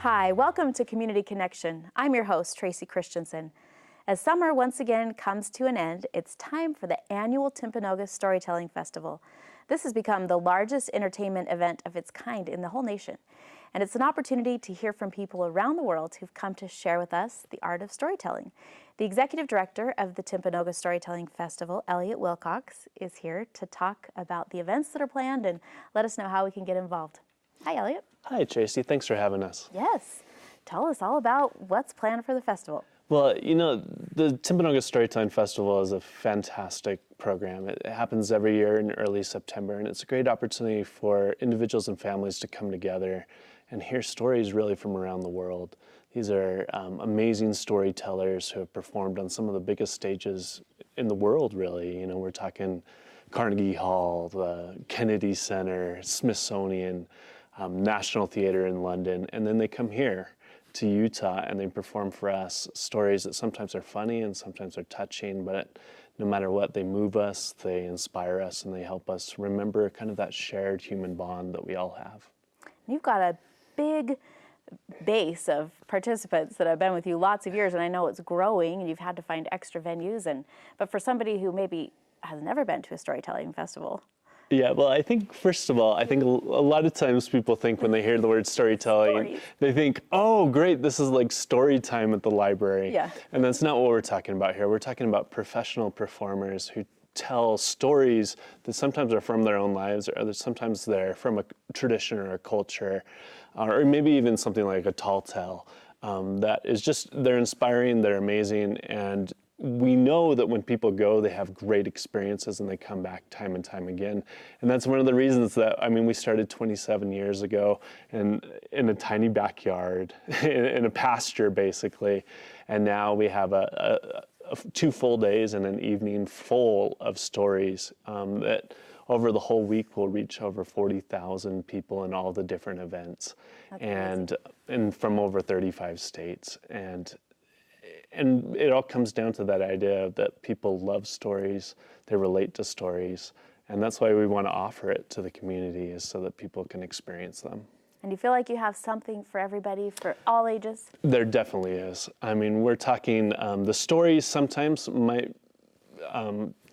Hi, welcome to Community Connection. I'm your host, Tracy Christensen. As summer once again comes to an end, it's time for the annual Timanogos Storytelling Festival. This has become the largest entertainment event of its kind in the whole nation. And it's an opportunity to hear from people around the world who've come to share with us the art of storytelling. The executive director of the Timanogos Storytelling Festival, Elliot Wilcox, is here to talk about the events that are planned and let us know how we can get involved. Hi, Elliot. Hi, Tracy. Thanks for having us. Yes. Tell us all about what's planned for the festival. Well, you know, the Timanogos Storytelling Festival is a fantastic program. It happens every year in early September, and it's a great opportunity for individuals and families to come together and hear stories really from around the world. These are amazing storytellers who have performed on some of the biggest stages in the world, really. You know, we're talking Carnegie Hall, the Kennedy Center, Smithsonian, National Theater in London, and then they come here to Utah and they perform for us stories that sometimes are funny and sometimes are touching, but no matter what, they move us, they inspire us, and they help us remember kind of that shared human bond that we all have. You've got a big base of participants that have been with you lots of years, and I know it's growing and you've had to find extra venues, but for somebody who maybe has never been to a storytelling festival. Yeah, well, I think, first of all, I think a lot of times people think when they hear the word storytelling, they think, oh, great, this is like story time at the library. Yeah. And that's not what we're talking about here. We're talking about professional performers who tell stories that sometimes are from their own lives, or sometimes they're from a tradition or a culture, or maybe even something like a tall tale that is just, they're inspiring, they're amazing, and we know that when people go, they have great experiences and they come back time and time again. And that's one of the reasons that, I mean, we started 27 years ago in a tiny backyard, in a pasture, basically. And now we have two full days and an evening full of stories that over the whole week will reach over 40,000 people in all the different events. And from over 35 states. And it all comes down to that idea that people love stories, they relate to stories, and that's why we want to offer it to the community, is so that people can experience them. And you feel like you have something for everybody, for all ages? There definitely is. I mean, we're talking, the stories sometimes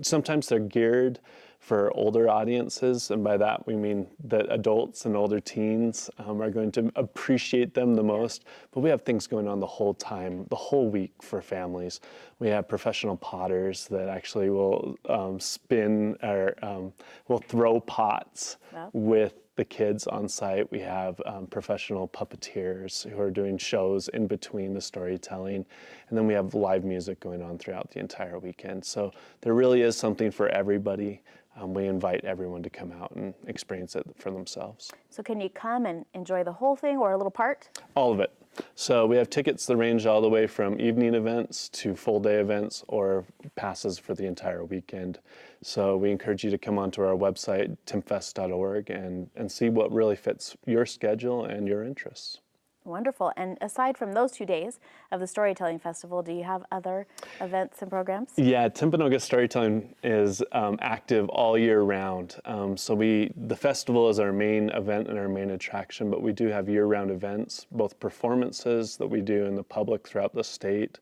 sometimes they're geared for older audiences, and by that we mean that adults and older teens are going to appreciate them the most. But we have things going on the whole time, the whole week for families. We have professional potters that actually will spin or will throw pots with the kids on site. We have professional puppeteers who are doing shows in between the storytelling. And then we have live music going on throughout the entire weekend. So there really is something for everybody. We invite everyone to come out and experience it for themselves. So can you come and enjoy the whole thing or a little part? All of it. So we have tickets that range all the way from evening events to full day events or passes for the entire weekend. So we encourage you to come onto our website, timfest.org, and see what really fits your schedule and your interests. Wonderful. And aside from those 2 days of the Storytelling Festival, do you have other events and programs? Yeah, Timanogos Storytelling is active all year round. So the festival is our main event and our main attraction, but we do have year-round events, both performances that we do in the public throughout the state,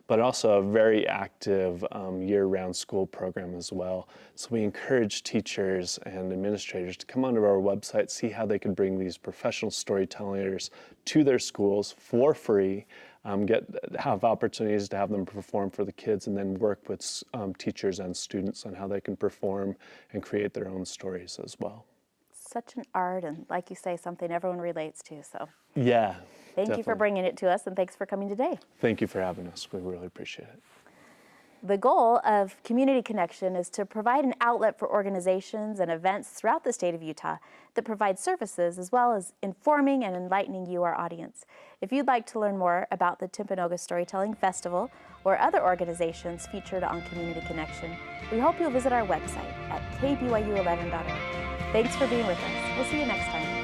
but also a very active year-round school program as well. So we encourage teachers and administrators to come onto our website, see how they can bring these professional storytellers to their schools for free, have opportunities to have them perform for the kids, and then work with teachers and students on how they can perform and create their own stories as well. Such an art, and like you say, something everyone relates to. So yeah. Thank you for bringing it to us, and thanks for coming today. Thank you for having us. We really appreciate it. The goal of Community Connection is to provide an outlet for organizations and events throughout the state of Utah that provide services as well as informing and enlightening you, our audience. If you'd like to learn more about the Timanogos Storytelling Festival or other organizations featured on Community Connection, we hope you'll visit our website at KBYU11.org. Thanks for being with us. We'll see you next time.